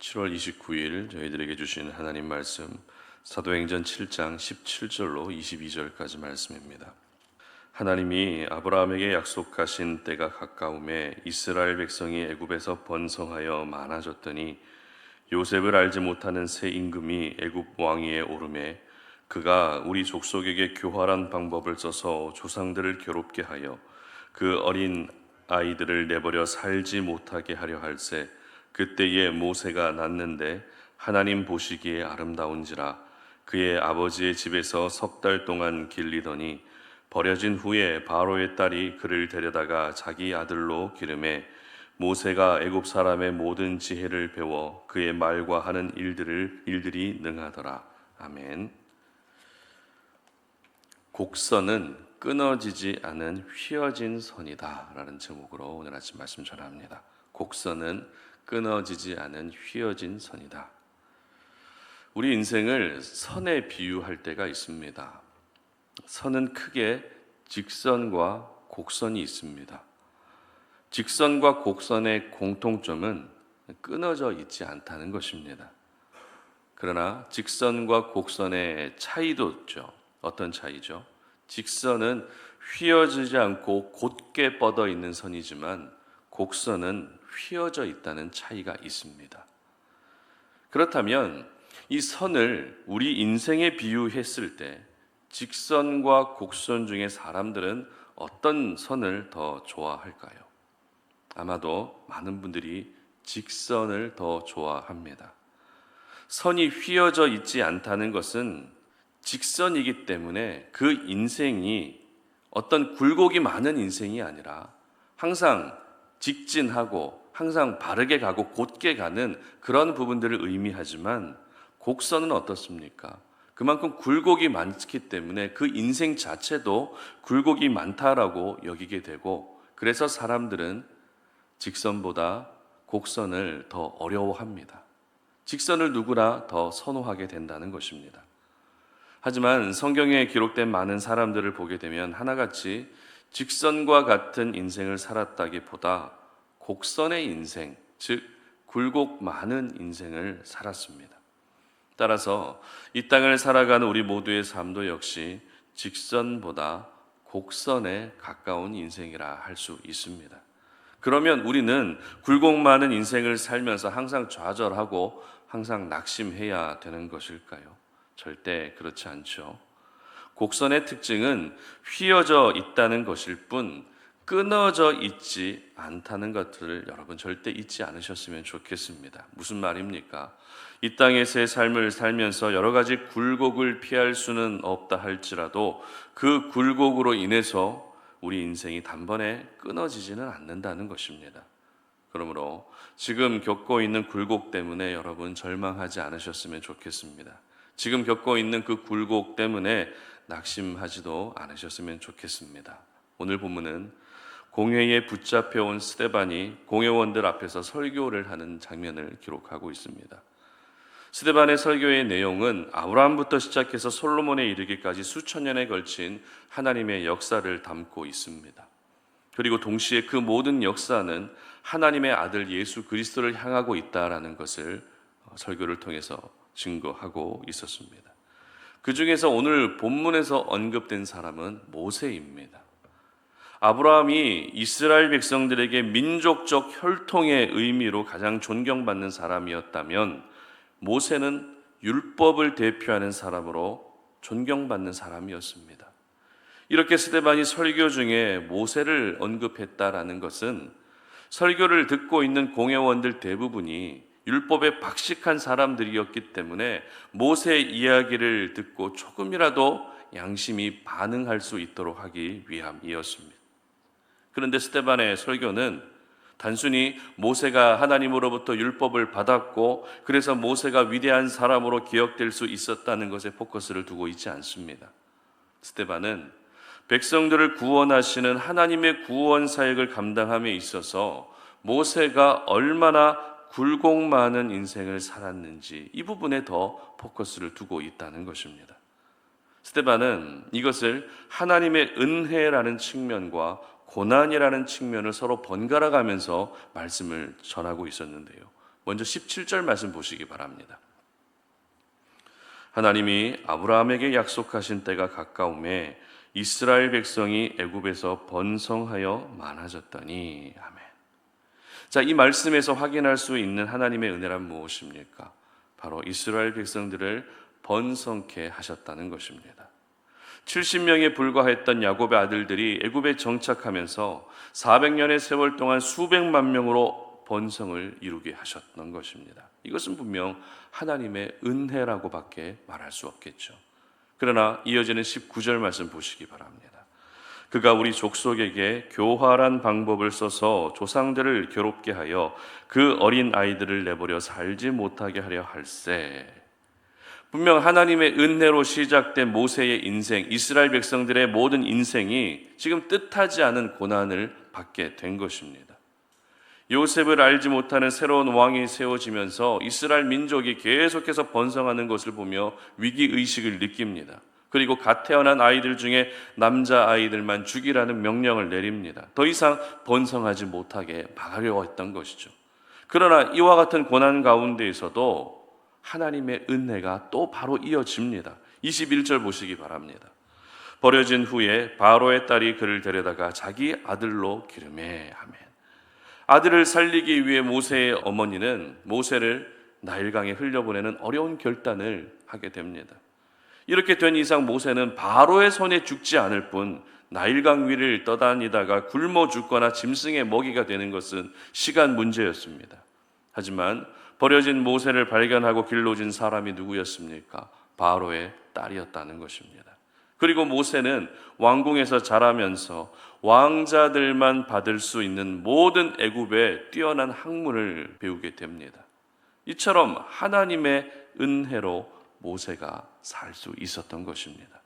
7월 29일 저희들에게 주신 하나님 말씀 사도행전 7장 17절로 22절까지 말씀입니다. 하나님이 아브라함에게 약속하신 때가 가까움에 이스라엘 백성이 애굽에서 번성하여 많아졌더니 요셉을 알지 못하는 새 임금이 애굽 왕위에 오르매 그가 우리 족속에게 교활한 방법을 써서 조상들을 괴롭게 하여 그 어린 아이들을 내버려 살지 못하게 하려 할세. 그때에 모세가 낳는데 하나님 보시기에 아름다운지라 그의 아버지의 집에서 석 달 동안 길리더니 버려진 후에 바로의 딸이 그를 데려다가 자기 아들로 기르매 모세가 애굽 사람의 모든 지혜를 배워 그의 말과 하는 일들이 능하더라. 아멘. 곡선은 끊어지지 않은 휘어진 선이다 라는 제목으로 오늘 아침 말씀 전합니다. 곡선은 끊어지지 않은 휘어진 선이다. 우리 인생을 선에 비유할 때가 있습니다. 선은 크게 직선과 곡선이 있습니다. 직선과 곡선의 공통점은 끊어져 있지 않다는 것입니다. 그러나 직선과 곡선의 차이도 있죠. 어떤 차이죠? 직선은 휘어지지 않고 곧게 뻗어 있는 선이지만 곡선은 휘어져 있다는 차이가 있습니다. 그렇다면 이 선을 우리 인생에 비유했을 때 직선과 곡선 중에 사람들은 어떤 선을 더 좋아할까요? 아마도 많은 분들이 직선을 더 좋아합니다. 선이 휘어져 있지 않다는 것은 직선이기 때문에 그 인생이 어떤 굴곡이 많은 인생이 아니라 항상 직진하고 항상 바르게 가고 곧게 가는 그런 부분들을 의미하지만 곡선은 어떻습니까? 그만큼 굴곡이 많기 때문에 그 인생 자체도 굴곡이 많다라고 여기게 되고 그래서 사람들은 직선보다 곡선을 더 어려워합니다. 직선을 누구나 더 선호하게 된다는 것입니다. 하지만 성경에 기록된 많은 사람들을 보게 되면 하나같이 직선과 같은 인생을 살았다기보다 곡선의 인생, 즉 굴곡 많은 인생을 살았습니다. 따라서 이 땅을 살아가는 우리 모두의 삶도 역시 직선보다 곡선에 가까운 인생이라 할 수 있습니다. 그러면 우리는 굴곡 많은 인생을 살면서 항상 좌절하고 항상 낙심해야 되는 것일까요? 절대 그렇지 않죠. 곡선의 특징은 휘어져 있다는 것일 뿐 끊어져 있지 않다는 것들을 여러분 절대 잊지 않으셨으면 좋겠습니다. 무슨 말입니까? 이 땅에서의 삶을 살면서 여러 가지 굴곡을 피할 수는 없다 할지라도 그 굴곡으로 인해서 우리 인생이 단번에 끊어지지는 않는다는 것입니다. 그러므로 지금 겪고 있는 굴곡 때문에 여러분 절망하지 않으셨으면 좋겠습니다. 지금 겪고 있는 그 굴곡 때문에 낙심하지도 않으셨으면 좋겠습니다. 오늘 본문은 공회에 붙잡혀온 스데반이 공회원들 앞에서 설교를 하는 장면을 기록하고 있습니다. 스데반의 설교의 내용은 아브라함부터 시작해서 솔로몬에 이르기까지 수천 년에 걸친 하나님의 역사를 담고 있습니다. 그리고 동시에 그 모든 역사는 하나님의 아들 예수 그리스도를 향하고 있다라는 것을 설교를 통해서 증거하고 있었습니다. 그 중에서 오늘 본문에서 언급된 사람은 모세입니다. 아브라함이 이스라엘 백성들에게 민족적 혈통의 의미로 가장 존경받는 사람이었다면 모세는 율법을 대표하는 사람으로 존경받는 사람이었습니다. 이렇게 스데반이 설교 중에 모세를 언급했다라는 것은 설교를 듣고 있는 공회원들 대부분이 율법에 박식한 사람들이었기 때문에 모세의 이야기를 듣고 조금이라도 양심이 반응할 수 있도록 하기 위함이었습니다. 그런데 스데반의 설교는 단순히 모세가 하나님으로부터 율법을 받았고 그래서 모세가 위대한 사람으로 기억될 수 있었다는 것에 포커스를 두고 있지 않습니다. 스데반은 백성들을 구원하시는 하나님의 구원 사역을 감당함에 있어서 모세가 얼마나 굴곡 많은 인생을 살았는지 이 부분에 더 포커스를 두고 있다는 것입니다. 스데반은 이것을 하나님의 은혜라는 측면과 고난이라는 측면을 서로 번갈아 가면서 말씀을 전하고 있었는데요. 먼저 17절 말씀 보시기 바랍니다. 하나님이 아브라함에게 약속하신 때가 가까움에 이스라엘 백성이 애굽에서 번성하여 많아졌더니. 아멘. 자, 이 말씀에서 확인할 수 있는 하나님의 은혜란 무엇입니까? 바로 이스라엘 백성들을 번성케 하셨다는 것입니다. 70명에 불과했던 야곱의 아들들이 애굽에 정착하면서 400년의 세월 동안 수백만 명으로 번성을 이루게 하셨던 것입니다. 이것은 분명 하나님의 은혜라고밖에 말할 수 없겠죠. 그러나 이어지는 19절 말씀 보시기 바랍니다. 그가 우리 족속에게 교활한 방법을 써서 조상들을 괴롭게 하여 그 어린 아이들을 내버려 살지 못하게 하려 할세. 분명 하나님의 은혜로 시작된 모세의 인생, 이스라엘 백성들의 모든 인생이 지금 뜻하지 않은 고난을 받게 된 것입니다. 요셉을 알지 못하는 새로운 왕이 세워지면서 이스라엘 민족이 계속해서 번성하는 것을 보며 위기의식을 느낍니다. 그리고 갓 태어난 아이들 중에 남자아이들만 죽이라는 명령을 내립니다. 더 이상 번성하지 못하게 막으려고 했던 것이죠. 그러나 이와 같은 고난 가운데에서도 하나님의 은혜가 또 바로 이어집니다. 21절 보시기 바랍니다. 버려진 후에 바로의 딸이 그를 데려다가 자기 아들로 기르매. 아멘. 아들을 살리기 위해 모세의 어머니는 모세를 나일강에 흘려보내는 어려운 결단을 하게 됩니다. 이렇게 된 이상 모세는 바로의 손에 죽지 않을 뿐 나일강 위를 떠다니다가 굶어 죽거나 짐승의 먹이가 되는 것은 시간 문제였습니다. 하지만 버려진 모세를 발견하고 길러진 사람이 누구였습니까? 바로의 딸이었다는 것입니다. 그리고 모세는 왕궁에서 자라면서 왕자들만 받을 수 있는 모든 애굽의 뛰어난 학문을 배우게 됩니다. 이처럼 하나님의 은혜로 모세가 살 수 있었던 것입니다.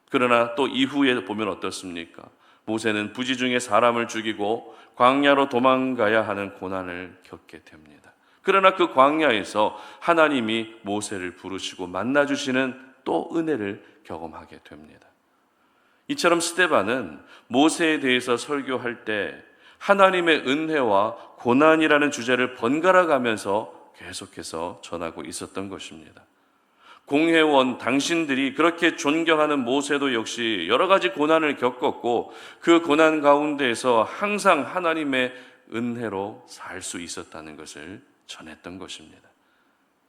그러나 또 이후에 보면 어떻습니까? 모세는 부지 중에 사람을 죽이고 광야로 도망가야 하는 고난을 겪게 됩니다. 그러나 그 광야에서 하나님이 모세를 부르시고 만나주시는 또 은혜를 경험하게 됩니다. 이처럼 스데반은 모세에 대해서 설교할 때 하나님의 은혜와 고난이라는 주제를 번갈아 가면서 계속해서 전하고 있었던 것입니다. 공회원 당신들이 그렇게 존경하는 모세도 역시 여러 가지 고난을 겪었고 그 고난 가운데에서 항상 하나님의 은혜로 살 수 있었다는 것을 전했던 것입니다.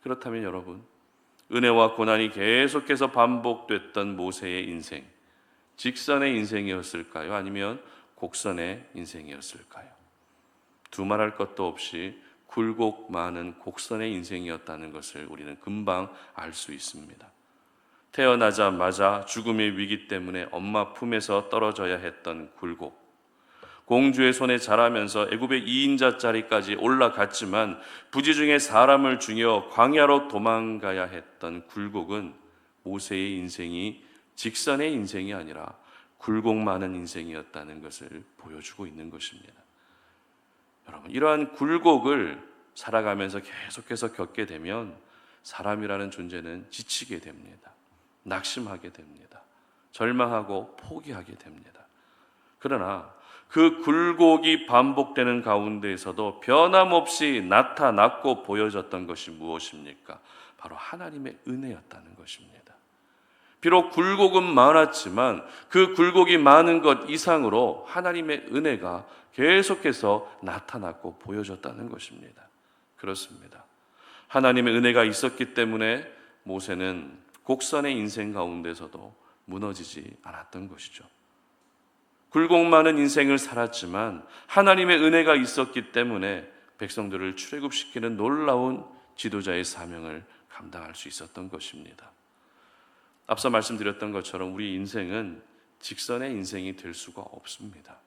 그렇다면 여러분, 은혜와 고난이 계속해서 반복됐던 모세의 인생, 직선의 인생이었을까요? 아니면 곡선의 인생이었을까요? 두말할 것도 없이 굴곡 많은 곡선의 인생이었다는 것을 우리는 금방 알 수 있습니다. 태어나자마자 죽음의 위기 때문에 엄마 품에서 떨어져야 했던 굴곡, 공주의 손에 자라면서 애굽의 2인자 자리까지 올라갔지만 부지 중에 사람을 죽여 광야로 도망가야 했던 굴곡은 모세의 인생이 직선의 인생이 아니라 굴곡 많은 인생이었다는 것을 보여주고 있는 것입니다. 여러분, 이러한 굴곡을 살아가면서 계속해서 겪게 되면 사람이라는 존재는 지치게 됩니다. 낙심하게 됩니다. 절망하고 포기하게 됩니다. 그러나 그 굴곡이 반복되는 가운데에서도 변함없이 나타났고 보여졌던 것이 무엇입니까? 바로 하나님의 은혜였다는 것입니다. 비록 굴곡은 많았지만 그 굴곡이 많은 것 이상으로 하나님의 은혜가 계속해서 나타났고 보여졌다는 것입니다. 그렇습니다. 하나님의 은혜가 있었기 때문에 모세는 곡선의 인생 가운데서도 무너지지 않았던 것이죠. 굴곡 많은 인생을 살았지만 하나님의 은혜가 있었기 때문에 백성들을 출애굽시키는 놀라운 지도자의 사명을 감당할 수 있었던 것입니다. 앞서 말씀드렸던 것처럼 우리 인생은 직선의 인생이 될 수가 없습니다.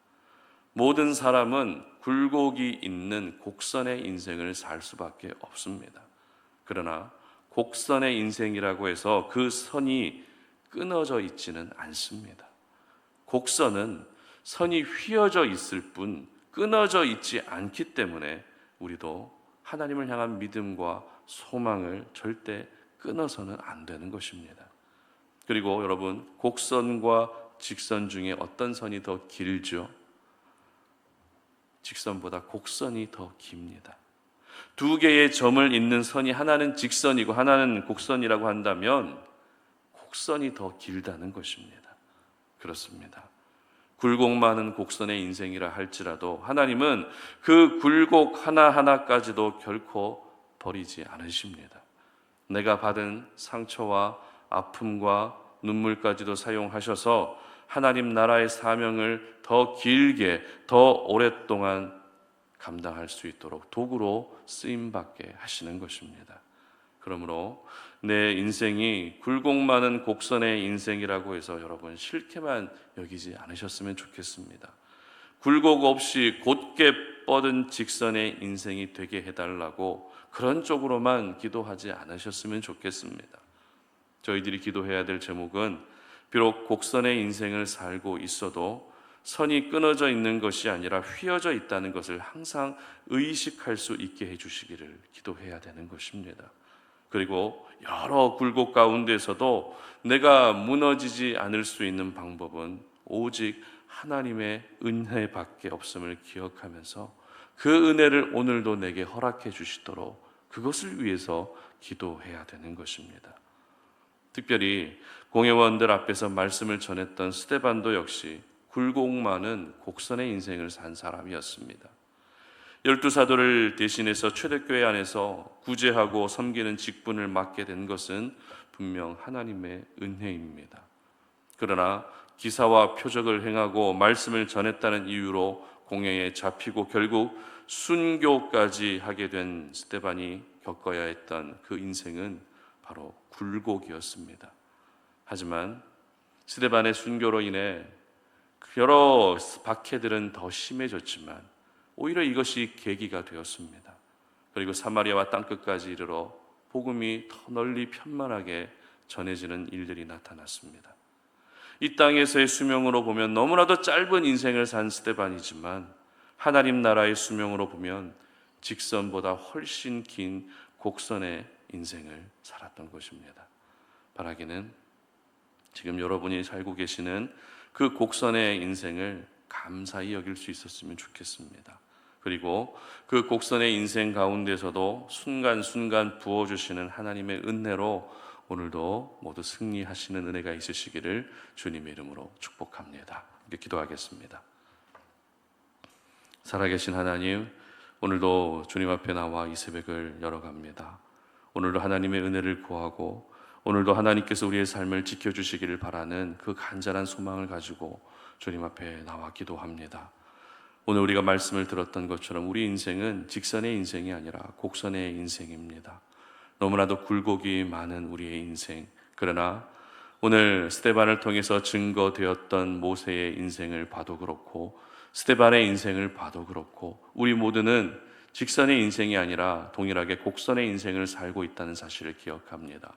모든 사람은 굴곡이 있는 곡선의 인생을 살 수밖에 없습니다. 그러나 곡선의 인생이라고 해서 그 선이 끊어져 있지는 않습니다. 곡선은 선이 휘어져 있을 뿐 끊어져 있지 않기 때문에 우리도 하나님을 향한 믿음과 소망을 절대 끊어서는 안 되는 것입니다. 그리고 여러분, 곡선과 직선 중에 어떤 선이 더 길죠? 직선보다 곡선이 더 깁니다. 두 개의 점을 잇는 선이 하나는 직선이고 하나는 곡선이라고 한다면 곡선이 더 길다는 것입니다. 그렇습니다. 굴곡 많은 곡선의 인생이라 할지라도 하나님은 그 굴곡 하나하나까지도 결코 버리지 않으십니다. 내가 받은 상처와 아픔과 눈물까지도 사용하셔서 하나님 나라의 사명을 더 길게, 더 오랫동안 감당할 수 있도록 도구로 쓰임받게 하시는 것입니다. 그러므로 내 인생이 굴곡 많은 곡선의 인생이라고 해서 여러분 싫게만 여기지 않으셨으면 좋겠습니다. 굴곡 없이 곧게 뻗은 직선의 인생이 되게 해달라고 그런 쪽으로만 기도하지 않으셨으면 좋겠습니다. 저희들이 기도해야 될 제목은 비록 곡선의 인생을 살고 있어도 선이 끊어져 있는 것이 아니라 휘어져 있다는 것을 항상 의식할 수 있게 해주시기를 기도해야 되는 것입니다. 그리고 여러 굴곡 가운데서도 내가 무너지지 않을 수 있는 방법은 오직 하나님의 은혜밖에 없음을 기억하면서 그 은혜를 오늘도 내게 허락해 주시도록 그것을 위해서 기도해야 되는 것입니다. 특별히 공회원들 앞에서 말씀을 전했던 스데반도 역시 굴곡 많은 곡선의 인생을 산 사람이었습니다. 12사도를 대신해서 초대교회 안에서 구제하고 섬기는 직분을 맡게 된 것은 분명 하나님의 은혜입니다. 그러나 기사와 표적을 행하고 말씀을 전했다는 이유로 공회에 잡히고 결국 순교까지 하게 된 스데반이 겪어야 했던 그 인생은 바로 굴곡이었습니다. 하지만 스데반의 순교로 인해 여러 박해들은 더 심해졌지만 오히려 이것이 계기가 되었습니다. 그리고 사마리아와 땅끝까지 이르러 복음이 더 널리 편만하게 전해지는 일들이 나타났습니다. 이 땅에서의 수명으로 보면 너무나도 짧은 인생을 산 스데반이지만 하나님 나라의 수명으로 보면 직선보다 훨씬 긴 곡선의 인생을 살았던 것입니다. 바라기는 지금 여러분이 살고 계시는 그 곡선의 인생을 감사히 여길 수 있었으면 좋겠습니다. 그리고 그 곡선의 인생 가운데서도 순간순간 부어주시는 하나님의 은혜로 오늘도 모두 승리하시는 은혜가 있으시기를 주님의 이름으로 축복합니다. 이렇게 기도하겠습니다. 살아계신 하나님, 오늘도 주님 앞에 나와 이 새벽을 열어갑니다. 오늘도 하나님의 은혜를 구하고 오늘도 하나님께서 우리의 삶을 지켜주시기를 바라는 그 간절한 소망을 가지고 주님 앞에 나와 기도합니다. 오늘 우리가 말씀을 들었던 것처럼 우리 인생은 직선의 인생이 아니라 곡선의 인생입니다. 너무나도 굴곡이 많은 우리의 인생, 그러나 오늘 스데반을 통해서 증거되었던 모세의 인생을 봐도 그렇고 스데반의 인생을 봐도 그렇고 우리 모두는 직선의 인생이 아니라 동일하게 곡선의 인생을 살고 있다는 사실을 기억합니다.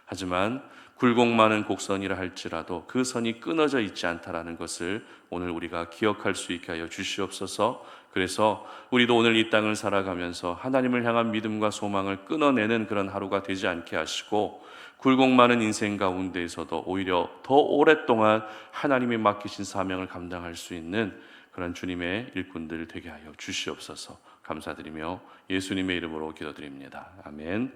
하지만 굴곡 많은 곡선이라 할지라도 그 선이 끊어져 있지 않다라는 것을 오늘 우리가 기억할 수 있게 하여 주시옵소서. 그래서 우리도 오늘 이 땅을 살아가면서 하나님을 향한 믿음과 소망을 끊어내는 그런 하루가 되지 않게 하시고 굴곡 많은 인생 가운데에서도 오히려 더 오랫동안 하나님이 맡기신 사명을 감당할 수 있는 그런 주님의 일꾼들 되게 하여 주시옵소서. 감사드리며 예수님의 이름으로 기도드립니다. 아멘.